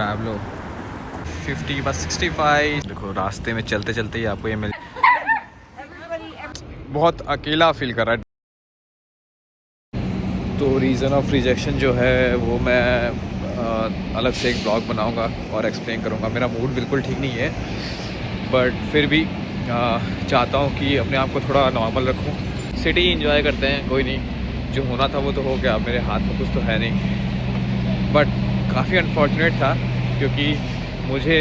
Pablo 50 बस 65। देखो रास्ते में चलते चलते ही आपको ये मिल, बहुत अकेला फील कर रहा है। तो रीज़न ऑफ रिजेक्शन जो है वो मैं अलग से एक ब्लॉग बनाऊंगा और एक्सप्लेन करूंगा। मेरा मूड बिल्कुल ठीक नहीं है, बट फिर भी चाहता हूँ कि अपने आप को थोड़ा नॉर्मल रखूँ। सिटी एंजॉय करते हैं, कोई नहीं, जो होना था वो तो हो गया, मेरे हाथ में कुछ तो है नहीं। बट काफ़ी अनफॉर्चुनेट था क्योंकि मुझे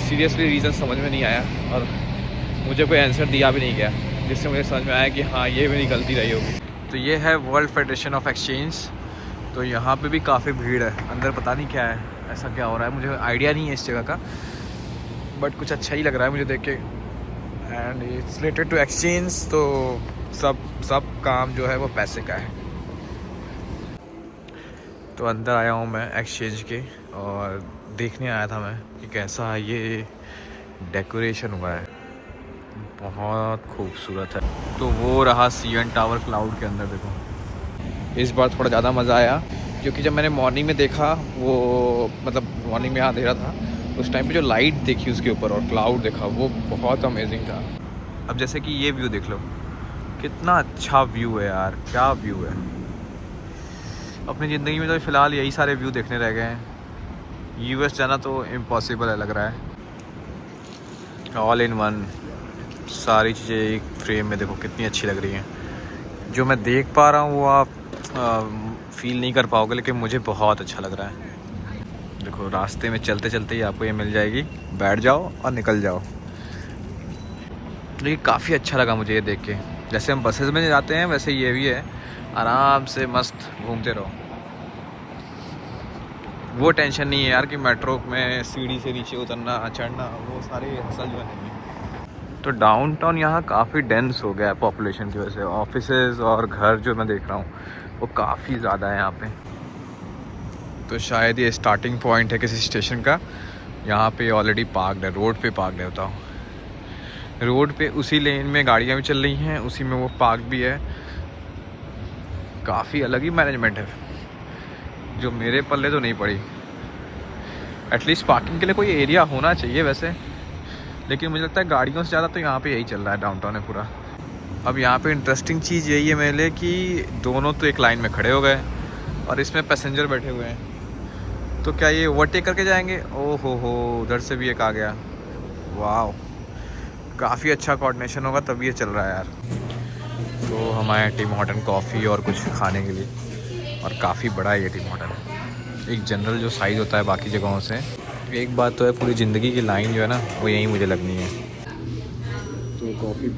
सीरियसली रीज़न समझ में नहीं आया और मुझे कोई आंसर दिया भी नहीं गया, जिससे मुझे समझ में आया कि हाँ ये मेरी गलती रही होगी। तो ये है वर्ल्ड फेडरेशन ऑफ एक्सचेंज। तो यहाँ पे भी काफ़ी भीड़ है, अंदर पता नहीं क्या है, ऐसा क्या हो रहा है, मुझे आइडिया नहीं है इस जगह का, बट कुछ अच्छा ही लग रहा है मुझे देख के। And it's related to exchange, तो सब काम जो है वो पैसे का है। तो अंदर आया हूँ मैं एक्सचेंज के, और देखने आया था मैं कि कैसा ये डेकोरेशन हुआ है, बहुत खूबसूरत है। तो वो रहा सीएन टावर क्लाउड के अंदर। देखो इस बार थोड़ा ज़्यादा मज़ा आया क्योंकि जब मैंने मॉर्निंग में देखा, वो मतलब मॉर्निंग में अंधेरा था, उस टाइम पे जो लाइट देखी उसके ऊपर और क्लाउड देखा, वो बहुत अमेजिंग था। अब जैसे कि ये व्यू देख लो, कितना अच्छा व्यू है यार, क्या व्यू है। अपनी ज़िंदगी में तो फ़िलहाल यही सारे व्यू देखने रह गए हैं। यूएस जाना तो इम्पॉसिबल है लग रहा है। ऑल इन वन, सारी चीज़ें एक फ्रेम में, देखो कितनी अच्छी लग रही हैं। जो मैं देख पा रहा हूँ वो आप फील नहीं कर पाओगे, लेकिन मुझे बहुत अच्छा लग रहा है। देखो रास्ते में चलते चलते ही आपको ये मिल जाएगी, बैठ जाओ और निकल जाओ। लेकिन काफ़ी अच्छा लगा मुझे ये देख के। जैसे हम बसेस में जाते हैं वैसे ये भी है, आराम से मस्त घूमते रहो। वो टेंशन नहीं है यार कि मेट्रो में सीढ़ी से नीचे उतरना चढ़ना, वो सारे हसल जो नहीं है। तो डाउनटाउन यहाँ काफ़ी डेंस हो गया है पॉपुलेशन की वजह से। ऑफिसेज और घर जो मैं देख रहा हूँ वो काफ़ी ज़्यादा है यहाँ पे। तो शायद ये स्टार्टिंग पॉइंट है किसी स्टेशन का। यहाँ पे ऑलरेडी पार्कड है, रोड पे पार्कड है। बताओ, रोड पे उसी लेन में गाड़ियाँ भी चल रही हैं, उसी में वो पार्क भी है। काफ़ी अलग ही मैनेजमेंट है जो मेरे पल्ले तो नहीं पड़ी। एटलीस्ट पार्किंग के लिए कोई एरिया होना चाहिए वैसे, लेकिन मुझे लगता है गाड़ियों से ज़्यादा तो यहाँ पे यही चल रहा है डाउनटाउन में पूरा। अब यहाँ पे इंटरेस्टिंग चीज़ यही है मेरे लिए कि दोनों तो एक लाइन में खड़े हो गए और इसमें पैसेंजर बैठे हुए हैं। तो क्या ये ओवरटेक करके जाएंगे? ओ हो, उधर से भी एक आ गया। वाह, काफ़ी अच्छा कोऑर्डिनेशन होगा तभी ये चल रहा है यार। तो हम आए टिम हॉर्टन कॉफ़ी और कुछ खाने के लिए, और काफ़ी बड़ा है ये टिम हॉर्टन। एक जनरल जो साइज़ होता है बाकी जगहों से। एक बात तो है, पूरी ज़िंदगी की लाइन जो है ना वो यहीं मुझे लगनी है। तो कॉफ़ी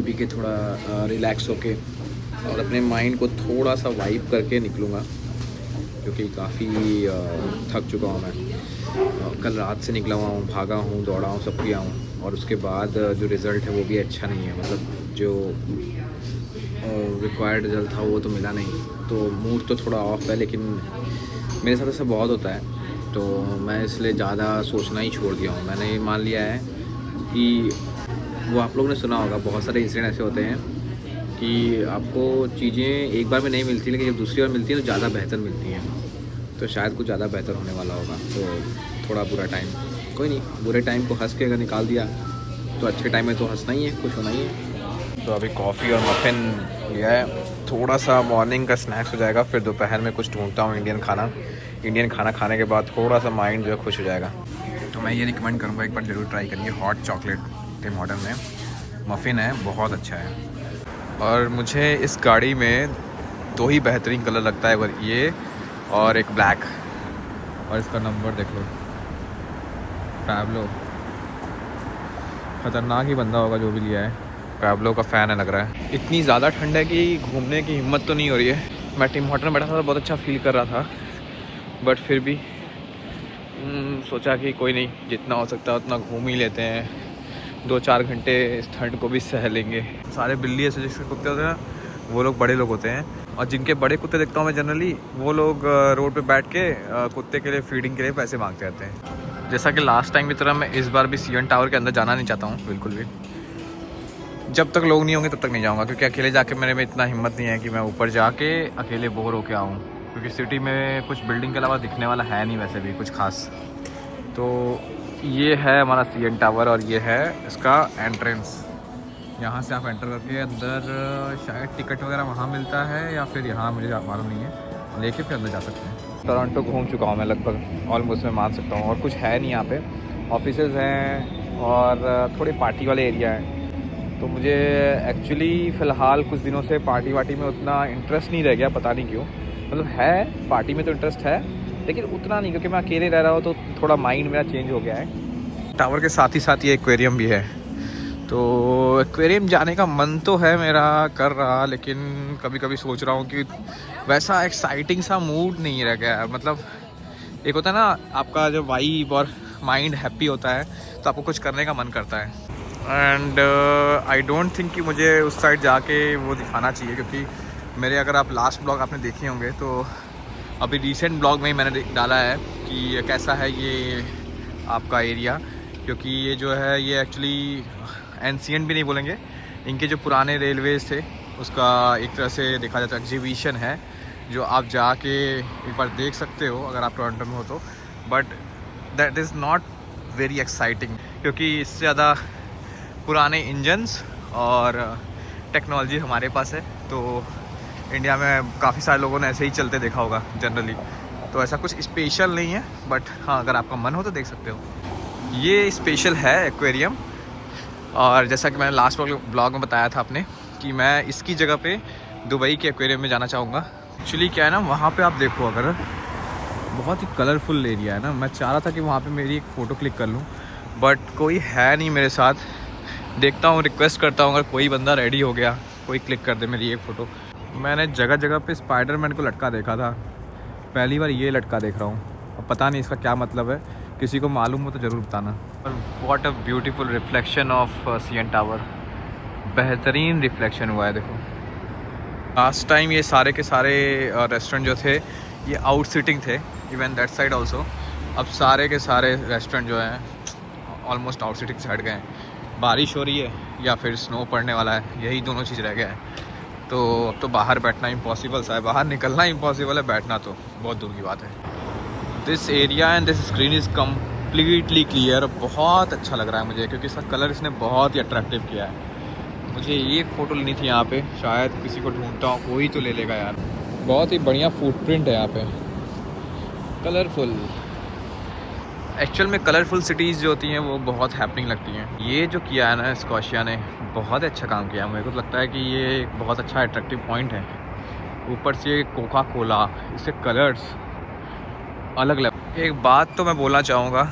पी के थोड़ा रिलैक्स होके और अपने माइंड को थोड़ा सा वाइप करके निकलूँगा, क्योंकि काफ़ी थक चुका हूँ मैं। कल रात से निकला हुआ हूँ, भागा हूँ, दौड़ा हूँ, सब किया हूँ, और उसके बाद जो रिज़ल्ट है वो भी अच्छा नहीं है। मतलब जो रिक्वायर्ड रिज़ल्ट था वो तो मिला नहीं, तो मूड तो थोड़ा ऑफ है। लेकिन मेरे साथ ऐसा बहुत होता है, तो मैं इसलिए ज़्यादा सोचना ही छोड़ दिया हूँ। मैंने ये मान लिया है कि वो आप लोगों ने सुना होगा, बहुत सारे इंसिडेंट ऐसे होते हैं कि आपको चीज़ें एक बार में नहीं मिलती, लेकिन जब दूसरी बार मिलती हैं तो ज़्यादा बेहतर मिलती हैं। तो शायद कुछ ज़्यादा बेहतर होने वाला होगा। तो थोड़ा बुरा टाइम, कोई नहीं, बुरे टाइम को हंस के अगर निकाल दिया तो अच्छे टाइम में तो हंसना ही है, खुश होना ही है। तो अभी कॉफ़ी और मफ़िन लिया है, थोड़ा सा मॉर्निंग का स्नैक्स हो जाएगा। फिर दोपहर में कुछ ढूंढता हूँ इंडियन खाना खाने के बाद थोड़ा सा माइंड जो है खुश हो जाएगा। तो मैं ये रिकमेंड करूँगा, एक बार ज़रूर ट्राई करिए हॉट चॉकलेट टिम हॉर्टन में। मफ़िन है, बहुत अच्छा है। और मुझे इस गाड़ी में दो ही बेहतरीन कलर लगता है, ये और एक ब्लैक, और इसका नंबर देख लो, पैब्लो। ख़तरनाक ही बंदा होगा जो भी लिया है, पैब्लो का फ़ैन है लग रहा है। इतनी ज़्यादा ठंड है कि घूमने की हिम्मत तो नहीं हो रही है। मैं टिम हॉर्टन में बैठा था, बहुत अच्छा फील कर रहा था, बट फिर भी सोचा कि कोई नहीं, जितना हो सकता है उतना घूम ही लेते हैं। 2-4 घंटे इस ठंड को भी सह लेंगे। सारे बिल्ली ऐसे जिसके कुत्ते होते हैं वो लोग बड़े लोग होते हैं, और जिनके बड़े कुत्ते देखता हूँ मैं जनरली, वो लोग रोड पे बैठ के कुत्ते के लिए फीडिंग के लिए पैसे मांगते रहते हैं। जैसा कि लास्ट टाइम की तरह मैं इस बार भी सीएन टावर के अंदर जाना नहीं चाहता हूँ बिल्कुल भी। जब तक लोग नहीं होंगे तब तक नहीं जाऊँगा, क्योंकि अकेले जाके मेरे में इतना हिम्मत नहीं है कि मैं ऊपर जाके अकेले बोर होके आऊँ। क्योंकि सिटी में कुछ बिल्डिंग के अलावा दिखने वाला है नहीं वैसे भी कुछ खास। तो ये है हमारा CN टावर और ये है इसका एंट्रेंस। यहाँ से आप एंटर करके अंदर शायद टिकट वगैरह वहाँ मिलता है या फिर यहाँ, मुझे मालूम नहीं है, लेके फिर अंदर जा सकते हैं। टोरंटो घूम चुका हूँ मैं लगभग, ऑलमोस्ट मैं मान सकता हूँ। और कुछ है नहीं यहाँ पे, ऑफिसेज हैं और थोड़े पार्टी वाले एरिया हैं। तो मुझे एक्चुअली फ़िलहाल कुछ दिनों से पार्टी वार्टी में उतना इंटरेस्ट नहीं रह गया, पता नहीं क्यों। मतलब है पार्टी में तो इंटरेस्ट है, लेकिन उतना नहीं, क्योंकि मैं अकेले रह रहा हूँ तो थोड़ा माइंड मेरा चेंज हो गया है। टावर के साथ ही ये एक्वेरियम भी है, तो एक्वेरियम जाने का मन तो है मेरा कर रहा, लेकिन कभी कभी सोच रहा हूँ कि वैसा एक्साइटिंग सा मूड नहीं रह गया है। मतलब एक होता है ना आपका जो वाइब और माइंड हैप्पी होता है तो आपको कुछ करने का मन करता है। एंड आई डोंट थिंक कि मुझे उस साइड जाके वो दिखाना चाहिए, क्योंकि मेरे अगर आप लास्ट ब्लॉग आपने देखे होंगे तो अभी रिसेंट ब्लॉग में ही मैंने डाला है कि कैसा है ये आपका एरिया। क्योंकि ये जो है ये एक्चुअली एंशिएंट भी नहीं बोलेंगे, इनके जो पुराने रेलवेज़ थे उसका एक तरह से देखा जाता है एग्जीबिशन है, जो आप जाके एक बार देख सकते हो अगर आप टोरंटो में हो तो। But that is not very exciting, क्योंकि इससे ज़्यादा पुराने इंजन्स और टेक्नोलॉजी हमारे पास है। तो इंडिया में काफ़ी सारे लोगों ने ऐसे ही चलते देखा होगा जनरली, तो ऐसा कुछ स्पेशल नहीं है। बट हाँ, अगर आपका मन हो तो देख सकते हो। ये स्पेशल है एक्वेरियम, और जैसा कि मैंने लास्ट ब्लॉग में बताया था आपने कि मैं इसकी जगह पे दुबई के एक्वेरियम में जाना चाहूँगा। एक्चुअली क्या है ना, वहाँ पे आप देखो अगर बहुत ही कलरफुल एरिया है ना। मैं चाह रहा था कि वहाँ पे मेरी एक फ़ोटो क्लिक कर लूँ, बट कोई है नहीं मेरे साथ। देखता हूँ, रिक्वेस्ट करता हूँ अगर कोई बंदा रेडी हो गया, कोई क्लिक कर दे मेरी एक फ़ोटो। मैंने जगह जगह पे स्पाइडरमैन को लटका देखा था, पहली बार ये लटका देख रहा हूँ। अब पता नहीं इसका क्या मतलब है, किसी को मालूम हो तो ज़रूर बताना। What a beautiful reflection of CN tower, बेहतरीन रिफ्लेक्शन हुआ है देखो। लास्ट टाइम ये सारे के सारे रेस्टोरेंट जो थे ये आउट सीटिंग थे, इवन दैट साइड ऑल्सो। अब सारे के सारे रेस्टोरेंट जो हैं ऑलमोस्ट आउट सीटिंग साइड गए हैं। बारिश हो रही है या फिर स्नो पड़ने वाला है, यही दोनों चीज़ रह गया है। तो अब तो बाहर बैठना इम्पॉसिबल सा है, बाहर निकलना इम्पॉसिबल है, बैठना तो बहुत दूर की बात है। This area and this screen is completely clear. बहुत अच्छा लग रहा है मुझे, क्योंकि इसका कलर इसने बहुत ही अट्रैक्टिव किया है। मुझे एक फ़ोटो लेनी थी यहाँ पे, शायद किसी को ढूंढता हूँ, कोई तो ले लेगा यार। बहुत ही बढ़िया फुटप्रिंट है यहाँ पे, कलरफुल। एक्चुअल में कलरफुल सिटीज़ जो होती हैं वो बहुत हैपनिंग लगती हैं। ये जो किया है ना स्कॉशिया ने, बहुत अच्छा काम किया। मेरे को लगता है कि ये एक बहुत अच्छा अट्रैक्टिव पॉइंट है। ऊपर से कोका कोला, इससे कलर्स अलग लेवल। एक बात तो मैं बोलना चाहूँगा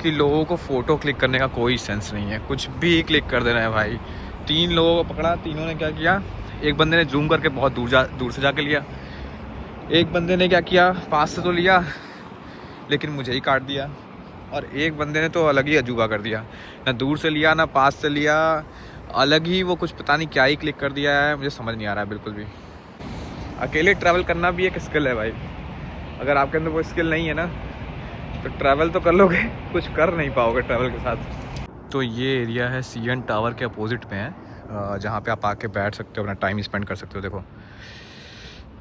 कि लोगों को फ़ोटो क्लिक करने का कोई सेंस नहीं है, कुछ भी क्लिक कर देना है भाई। 3 लोगों को पकड़ा, तीनों ने क्या किया, एक बंदे ने जूम करके बहुत दूर से जाके लिया, एक बंदे ने क्या किया, पास से तो लिया लेकिन मुझे ही काट दिया, और एक बंदे ने तो अलग ही अजूबा कर दिया, ना दूर से लिया ना पास से लिया, अलग ही वो कुछ पता नहीं क्या ही क्लिक कर दिया है। मुझे समझ नहीं आ रहा है बिल्कुल भी। अकेले ट्रैवल करना भी एक स्किल है भाई। अगर आपके अंदर वो स्किल नहीं है ना तो ट्रैवल तो कर लोगे, कुछ कर नहीं पाओगे ट्रैवल के साथ। तो ये एरिया है CN टावर के अपोजिट में है, जहाँ पे आप आके बैठ सकते हो, अपना टाइम स्पेंड कर सकते हो। देखो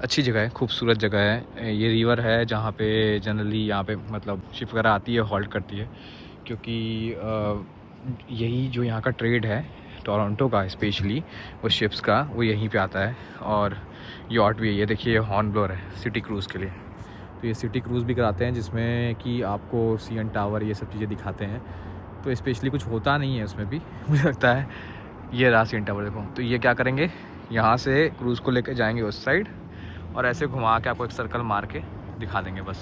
अच्छी जगह है, खूबसूरत जगह है। ये रिवर है जहाँ पे जनरली यहाँ पे मतलब शिप वगैरह आती है, हॉल्ट करती है, क्योंकि यही जो यहाँ का ट्रेड है टोरंटो का स्पेशली, वो शिप्स का, वो यहीं पे आता है। और यॉट भी है, ये देखिए हॉर्न ब्लोअर है सिटी क्रूज़ के लिए। तो ये सिटी क्रूज़ भी कराते हैं, जिसमें कि आपको CN टावर ये सब चीज़ें दिखाते हैं। तो स्पेशली कुछ होता नहीं है उसमें भी मुझे लगता है। ये रहा CN टावर देखो। तो ये क्या करेंगे, यहाँ से क्रूज़ को लेकर जाएंगे उस साइड और ऐसे घुमा के आपको एक सर्कल मार के दिखा देंगे बस।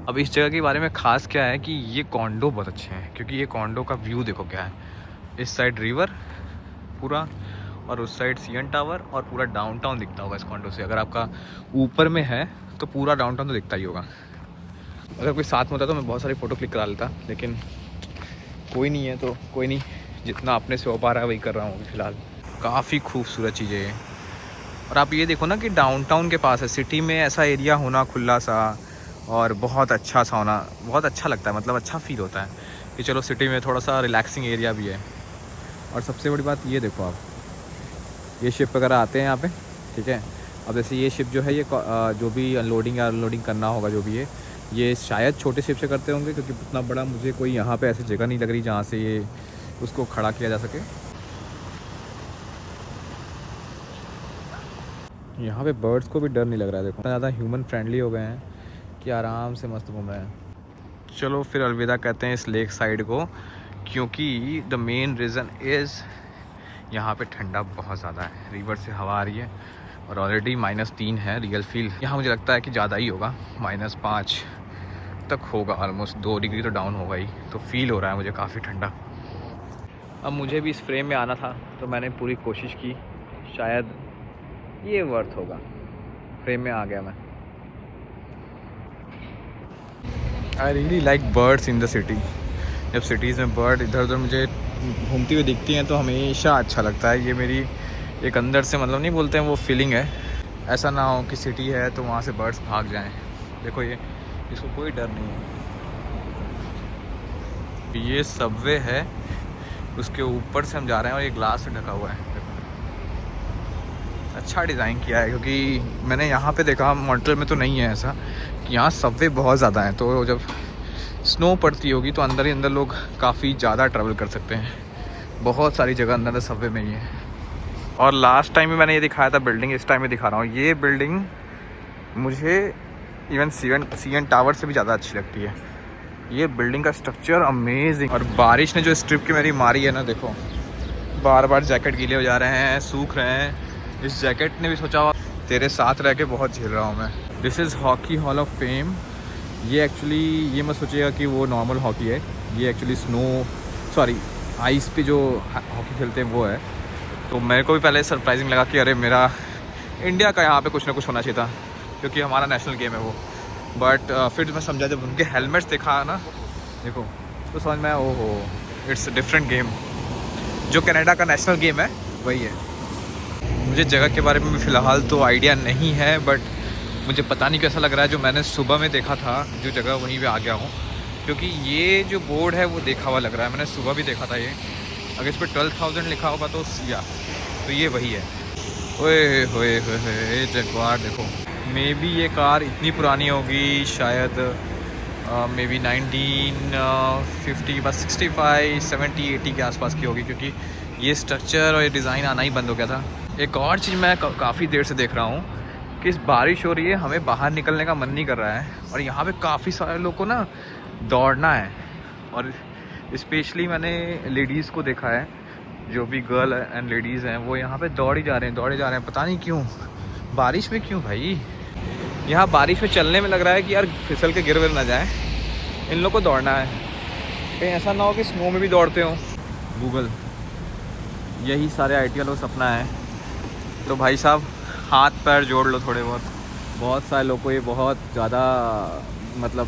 अब इस जगह के बारे में ख़ास क्या है कि ये कॉन्डो बहुत अच्छे हैं, क्योंकि ये कॉन्डो का व्यू देखो क्या है। इस साइड रिवर पूरा, और उस साइड CN टावर, और पूरा डाउनटाउन दिखता होगा इस कॉन्डो से। अगर आपका ऊपर में है तो पूरा डाउनटाउन तो दिखता ही होगा। अगर कोई साथ में होता तो मैं बहुत सारी फ़ोटो क्लिक करा लेता, लेकिन कोई नहीं है तो कोई नहीं, जितना अपने से हो पा रहा है वही कर रहा हूँ फ़िलहाल। काफ़ी खूबसूरत चीज़ें हैं। और आप ये देखो ना कि डाउनटाउन के पास है, सिटी में ऐसा एरिया होना खुला सा और बहुत अच्छा सा होना बहुत अच्छा लगता है। मतलब अच्छा फील होता है कि चलो सिटी में थोड़ा सा रिलैक्सिंग एरिया भी है। और सबसे बड़ी बात ये देखो आप, ये शिप वगैरह आते हैं यहाँ पे, ठीक है, अब जैसे ये शिप जो है ये जो भी अनलोडिंग या अनलोडिंग करना होगा जो भी है, ये शायद छोटे शिप से करते होंगे, क्योंकि उतना बड़ा मुझे कोई यहाँ पे ऐसी जगह नहीं लग रही जहाँ से ये उसको खड़ा किया जा सके। यहाँ पे बर्ड्स को भी डर नहीं लग रहा है, देखो ज़्यादा ह्यूमन फ्रेंडली हो गए हैं कि आराम से मस्त घूम रहे हैं। चलो फिर अलविदा कहते हैं इस लेक साइड को, क्योंकि द मेन रीज़न इज़ यहाँ पे ठंडा बहुत ज़्यादा है, रिवर से हवा आ रही है और ऑलरेडी -3 है रियल फील। यहाँ मुझे लगता है कि ज़्यादा ही होगा, -5 तक होगा, ऑलमोस्ट 2 डिग्री तो डाउन होगा ही। तो फील हो रहा है मुझे काफ़ी ठंडा। अब मुझे भी इस फ्रेम में आना था तो मैंने पूरी कोशिश की, शायद ये वर्थ होगा। फ्रेम में आ गया मैं। I really like birds in the city. जब सिटीज़ में बर्ड इधर उधर मुझे घूमती हुई दिखती हैं तो हमेशा अच्छा लगता है। ये मेरी एक अंदर से, मतलब नहीं बोलते हैं, वो फीलिंग है। ऐसा ना हो कि सिटी है तो वहाँ से बर्ड्स भाग जाएं। देखो ये, इसको कोई डर नहीं है। ये सबवे है, उसके ऊपर से हम जा रहे हैं और ये ग्लास से ढका हुआ है। अच्छा डिज़ाइन किया है, क्योंकि मैंने यहाँ पे देखा, मॉन्ट्रियल में तो नहीं है ऐसा कि यहाँ सबवे बहुत ज़्यादा हैं। तो जब स्नो पड़ती होगी तो अंदर ही अंदर लोग काफ़ी ज़्यादा ट्रैवल कर सकते हैं। बहुत सारी जगह अंदर सबवे में ही है। और लास्ट टाइम में मैंने ये दिखाया था बिल्डिंग, इस टाइम में दिखा रहा हूँ। ये बिल्डिंग मुझे इवन CN टावर से भी ज़्यादा अच्छी लगती है। ये बिल्डिंग का स्ट्रक्चर अमेजिंग। और बारिश ने जो स्ट्रिप की मेरी मारी है ना, देखो बार बार जैकेट गीले हो जा रहे हैं, सूख रहे हैं। इस जैकेट ने भी सोचा हुआ तेरे साथ रह के बहुत झेल रहा हूँ मैं। This is hockey hall of fame. ये एक्चुअली, ये मत सोचिएगा कि वो नॉर्मल हॉकी है, ये एक्चुअली आइस पे जो हॉकी खेलते हैं वो है। तो मेरे को भी पहले सरप्राइजिंग लगा कि अरे मेरा इंडिया का यहाँ पे कुछ ना कुछ होना चाहिए था, क्योंकि हमारा नेशनल गेम है वो। बट फिर मैं समझा, जब उनके हेलमेट्स देखा ना, देखो, तो समझ में आया, ओहो इट्स डिफरेंट गेम। जो कनाडा का नेशनल गेम है वही है। मुझे जगह के बारे में भी फ़िलहाल तो आइडिया नहीं है, बट मुझे पता नहीं कैसा लग रहा है। जो मैंने सुबह में देखा था जो जगह, वहीं पे आ गया हूँ, क्योंकि ये जो बोर्ड है वो देखा हुआ लग रहा है। मैंने सुबह भी देखा था ये। अगर इस पर 12,000 लिखा होगा तो ये वही है। ओए होए होए, जगवार देखो। मे बी ये कार इतनी पुरानी होगी, शायद मे बी 1950 बस 65, 70, 80 के आसपास की होगी, क्योंकि ये स्ट्रक्चर और ये डिज़ाइन आना ही बंद हो गया था। एक और चीज़ मैं काफ़ी देर से देख रहा हूँ कि इस बारिश हो रही है, हमें बाहर निकलने का मन नहीं कर रहा है, और यहाँ पे काफ़ी सारे लोग को ना दौड़ना है। और स्पेशली मैंने लेडीज़ को देखा है, जो भी गर्ल एंड लेडीज़ हैं वो यहाँ पे दौड़े जा रहे हैं। पता नहीं क्यों, बारिश में क्यों भाई। यहाँ बारिश में चलने में लग रहा है कि यार फिसल के गिर विर ना जाए। इन लोग को दौड़ना है, कहीं ऐसा ना हो कि स्नो में भी दौड़ते हो। गूगल, यही सारे IT वालों का सपना है। तो भाई साहब हाथ पैर जोड़ लो थोड़े बहुत। बहुत सारे लोग को ये बहुत ज़्यादा, मतलब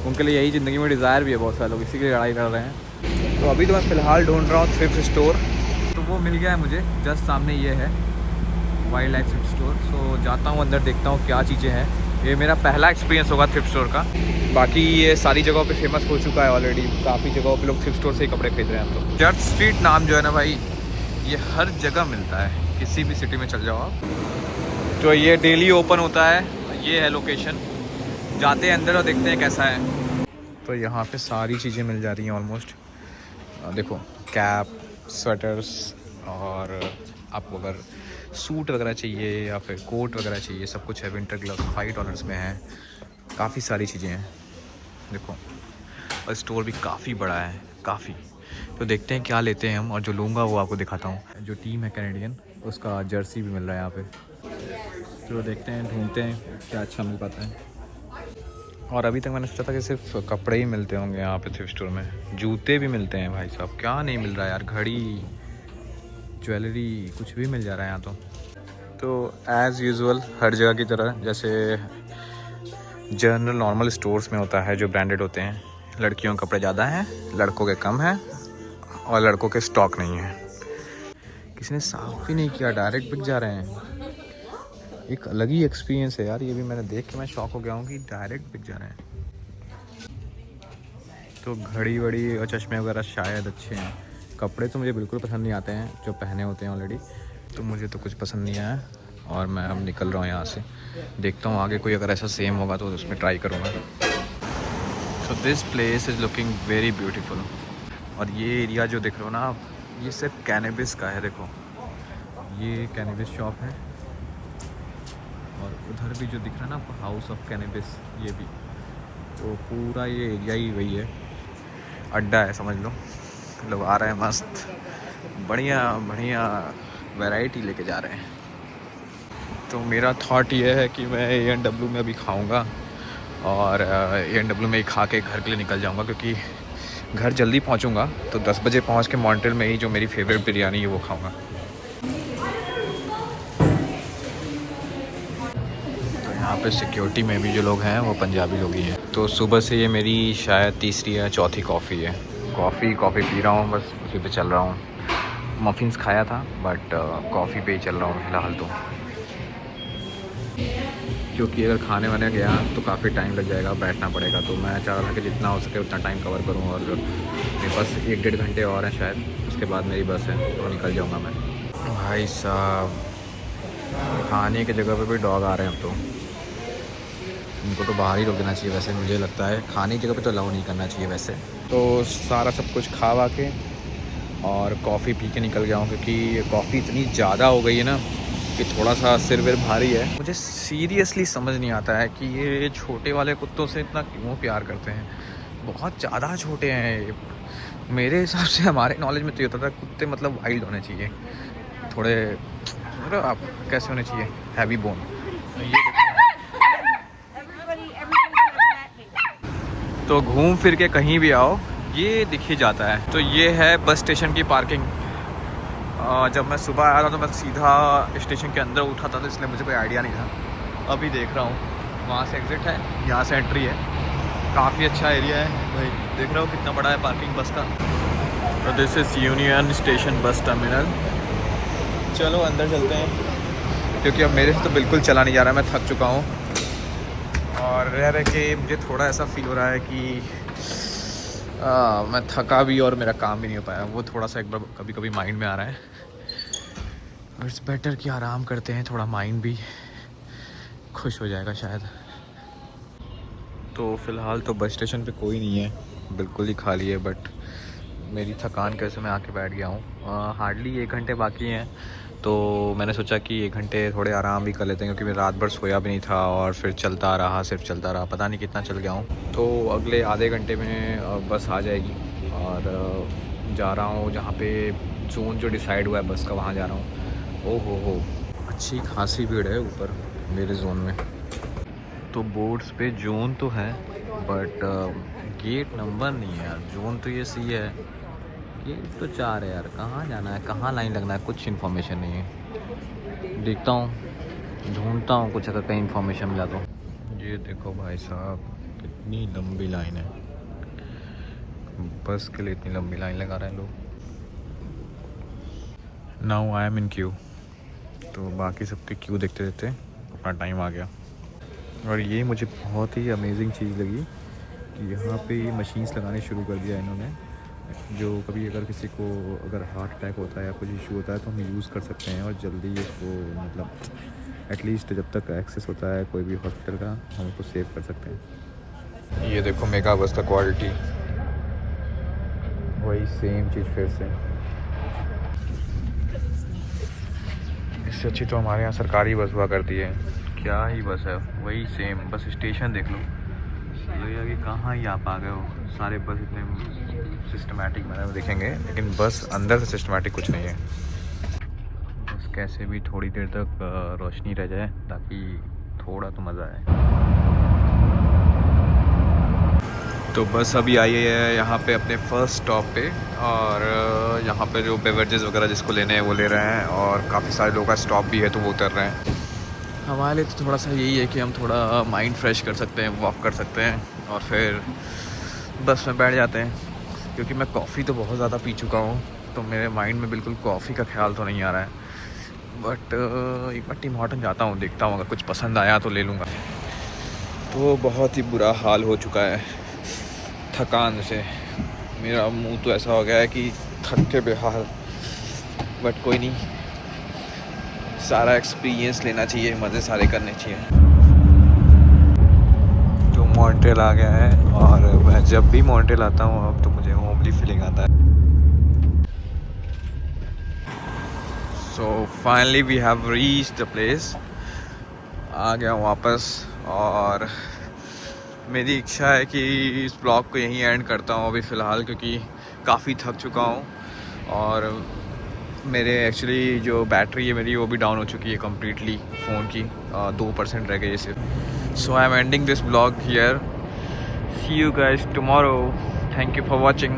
उनके लिए यही ज़िंदगी में डिज़ायर भी है। बहुत सारे लोग इसी के लिए लड़ाई कर रहे हैं। तो अभी तो मैं फ़िलहाल ढूंढ रहा हूँ थ्रिफ्ट स्टोर। तो वो मिल गया है मुझे, जस्ट सामने ये है वाइल्ड लाइफ थ्रिफ्ट स्टोर। सो जाता हूँ अंदर, देखता हूँ क्या चीज़ें हैं। ये मेरा पहला एक्सपीरियंस होगा थ्रिफ्ट स्टोर का। बाकी ये सारी जगहों पे फेमस हो चुका है ऑलरेडी, काफ़ी जगहों पे लोग थ्रिफ्ट स्टोर से ही कपड़े खरीद रहे हैं। तो चर्च स्ट्रीट नाम जो है ना भाई, ये हर जगह मिलता है, किसी भी सिटी में चल जाओ आप। तो ये डेली ओपन होता है। ये है लोकेशन, जाते हैं अंदर और देखते हैं कैसा है। तो यहाँ पे सारी चीज़ें मिल जा रही हैं ऑलमोस्ट। देखो कैप, स्वेटर्स, और आपको अगर सूट वगैरह चाहिए या फिर कोट वगैरह चाहिए, सब कुछ है। विंटर ग्लव्स $5 में है, काफ़ी सारी चीज़ें हैं देखो। और स्टोर भी काफ़ी बड़ा है, काफ़ी। तो देखते हैं क्या लेते हैं हम, और जो लूँगा वो आपको दिखाता हूँ। जो टीम है कैनेडियन, उसका जर्सी भी मिल रहा है यहाँ पे। तो देखते हैं, ढूंढते हैं क्या अच्छा मिल पाता है। और अभी तक मैंने सोचा था कि सिर्फ कपड़े ही मिलते होंगे यहाँ पे थ्रिफ्ट स्टोर में। जूते भी मिलते हैं भाई साहब, क्या नहीं मिल रहा है यार। घड़ी, ज्वेलरी, कुछ भी मिल जा रहा है यहाँ तो एज़ यूजुअल हर जगह की तरह, जैसे जनरल नॉर्मल स्टोर्स में होता है जो ब्रांडेड होते हैं, लड़कियों के कपड़े ज़्यादा हैं, लड़कों के कम हैं, और लड़कों के स्टॉक नहीं है। किसी ने साफ भी नहीं किया, डायरेक्ट बिक जा रहे हैं। एक अलग ही एक्सपीरियंस है यार, ये भी मैंने देख के मैं शॉक हो गया हूँ कि डायरेक्ट बिक जा रहे हैं। तो घड़ी वड़ी और चश्मे वगैरह शायद अच्छे हैं। कपड़े तो मुझे बिल्कुल पसंद नहीं आते हैं जो पहने होते हैं ऑलरेडी, तो मुझे तो कुछ पसंद नहीं आया। और मैं अब निकल रहा हूँ यहाँ से। देखता हूँ आगे कोई अगर ऐसा सेम होगा तो उसमें ट्राई करूँगा। So this place is looking very beautiful. और ये एरिया जो दिख रहे हो ना आप, ये सिर्फ कैनबिस का है। देखो ये कैनबिस शॉप है, और उधर भी जो दिख रहा है ना आपको हाउस ऑफ कैनबिस, ये भी। तो पूरा ये एरिया ही वही है, अड्डा है समझ लो। लोग आ रहे हैं मस्त, बढ़िया बढ़िया वैरायटी लेके जा रहे हैं। तो मेरा थॉट ये है कि मैं A&W में अभी खाऊंगा, और A&W में ही खा के घर के लिए निकल जाऊंगा, क्योंकि घर जल्दी पहुंचूंगा तो 10 बजे पहुंच के मॉन्ट्रियल में ही जो मेरी फेवरेट बिरयानी है वो खाऊंगा। तो यहाँ पे सिक्योरिटी में भी जो लोग हैं वो पंजाबी लोग ही हैं। तो सुबह से ये मेरी शायद तीसरी या चौथी कॉफ़ी है। कॉफ़ी पी रहा हूँ, बस उसी पे चल रहा हूँ। मफ़िन्स खाया था बट कॉफ़ी पे ही चल रहा हूँ फ़िलहाल तो, क्योंकि अगर खाने वाने गया तो काफ़ी टाइम लग जाएगा, बैठना पड़ेगा। तो मैं चाह रहा था कि जितना हो सके उतना टाइम कवर करूं, और मेरे पास 1-1.5 घंटे और हैं शायद, उसके बाद मेरी बस है तो निकल जाऊंगा मैं। भाई साहब खाने की जगह पे भी डॉग आ रहे हैं अब तो। इनको तो बाहर ही रोक देना चाहिए वैसे, मुझे लगता है खाने की जगह पे तो अलाउ नहीं करना चाहिए वैसे। तो सारा सब कुछ खा वा के और कॉफ़ी पी के निकल गया हूँ, क्योंकि कॉफ़ी इतनी ज़्यादा हो गई है ना कि थोड़ा सा सिर विर भारी है। मुझे सीरियसली समझ नहीं आता है कि ये छोटे वाले कुत्तों से इतना क्यों प्यार करते हैं। बहुत ज़्यादा छोटे हैं ये। मेरे हिसाब से हमारे नॉलेज में तो ये होता था कुत्ते मतलब वाइल्ड होने चाहिए, थोड़े मतलब आप कैसे होने चाहिए, हैवी बोन। तो घूम फिर के कहीं भी आओ ये दिख ही जाता है। तो ये है बस स्टेशन की पार्किंग। जब मैं सुबह आया था तो मैं सीधा स्टेशन के अंदर उठा था, तो इसलिए मुझे कोई आइडिया नहीं था। अभी देख रहा हूँ वहाँ से एग्ज़िट है, यहाँ से एंट्री है। काफ़ी अच्छा एरिया है भाई, देख रहा हूँ कितना बड़ा है पार्किंग बस का। तो this is union station bus terminal. चलो अंदर चलते हैं, क्योंकि अब मेरे से तो बिल्कुल चला नहीं जा रहा, मैं थक चुका हूँ। और रह के मुझे थोड़ा ऐसा फील हो रहा है कि मैं थका भी और मेरा काम भी नहीं हो पाया। वो थोड़ा सा एक बार कभी कभी माइंड में आ रहा है। इट्स बेटर कि आराम करते हैं, थोड़ा माइंड भी खुश हो जाएगा शायद। तो फ़िलहाल तो बस स्टेशन पे कोई नहीं है, बिल्कुल ही खाली है। बट मेरी थकान कैसे मैं आके बैठ गया हूँ। हार्डली 1 घंटे बाकी हैं, तो मैंने सोचा कि 1 घंटे थोड़े आराम भी कर लेते हैं, क्योंकि मैं रात भर सोया भी नहीं था और फिर चलता रहा, सिर्फ चलता रहा, पता नहीं कितना चल गया हूँ। तो अगले आधे घंटे में बस आ जाएगी, और जा रहा हूँ जहाँ पे जोन जो डिसाइड हुआ है बस का, वहाँ जा रहा हूँ। ओ हो अच्छी खासी भीड़ है ऊपर मेरे जोन में। तो बोर्ड्स पे जोन तो है बट गेट नंबर नहीं है यार। जोन तो ये सही है, गेट तो 4 है यार। कहाँ जाना है, कहाँ लाइन लगना है, कुछ इन्फॉर्मेशन नहीं है। देखता हूँ, ढूंढता हूँ कुछ, अगर कहीं इन्फॉर्मेशन मिला तो। ये देखो भाई साहब कितनी लंबी लाइन है, बस के लिए इतनी लंबी लाइन लगा रहे हैं लोग। Now I am in Q. तो बाकी सबके क्यू देखते देखते अपना टाइम आ गया। और ये मुझे बहुत ही अमेजिंग चीज़ लगी कि यहाँ पे मशीन्स लगाने शुरू कर दिया इन्होंने, जो कभी अगर किसी को अगर हार्ट अटैक होता है या कुछ इशू होता है तो हम यूज़ कर सकते हैं, और जल्दी इसको मतलब एटलीस्ट जब तक एक्सेस होता है कोई भी हॉस्पिटल का, हम उसको सेव कर सकते हैं। ये देखो मेगा बस का क्वालिटी, वही सेम चीज़ फिर से। इससे अच्छी तो हमारे यहाँ सरकारी बस हुआ करती है। क्या ही बस है, वही सेम। बस स्टेशन देख लो, लगेगा कि कहाँ ही आप आ गए हो। सारे बस इतने सिस्टमेटिक मैनर में दिखेंगे, लेकिन बस अंदर से सिस्टमेटिक कुछ नहीं है। बस कैसे भी थोड़ी देर तक रोशनी रह जाए, ताकि थोड़ा तो मज़ा आए। तो बस अभी आई है यहाँ पे अपने फर्स्ट स्टॉप पे, और यहाँ पे जो बेवरेजेस वगैरह जिसको लेने हैं वो ले रहे हैं, और काफ़ी सारे लोगों का स्टॉप भी है तो वो उतर रहे हैं। हमारे लिए तो थोड़ा सा यही है कि हम थोड़ा माइंड फ्रेश कर सकते हैं, वॉक कर सकते हैं, और फिर बस में बैठ जाते हैं। क्योंकि मैं कॉफ़ी तो बहुत ज़्यादा पी चुका हूँ, तो मेरे माइंड में बिल्कुल कॉफ़ी का ख्याल तो नहीं आ रहा है। बट एक बार टिम हॉर्टन जाता हूँ, देखता हूँ, अगर कुछ पसंद आया तो ले लूँगा। तो बहुत ही बुरा हाल हो चुका है थकान से, मेरा मुंह तो ऐसा हो गया है कि थक के बेहाल। बट कोई नहीं, सारा एक्सपीरियंस लेना चाहिए, मज़े सारे करने चाहिए। तो मॉन्ट्रियल आ गया है और मैं जब भी मॉन्ट्रियल आता हूँ अब तो मुझे होमली फीलिंग आता है। So finally we have reached the place. आ गया हूँ वापस और मेरी इच्छा है कि इस ब्लॉग को यहीं एंड करता हूँ अभी फ़िलहाल, क्योंकि काफ़ी थक चुका हूँ और मेरे एक्चुअली जो बैटरी है मेरी वो भी डाउन हो चुकी है कम्प्लीटली फ़ोन की, 2% रह गई है सिर्फ। So I am ending this blog here. See you guys tomorrow. Thank you for watching.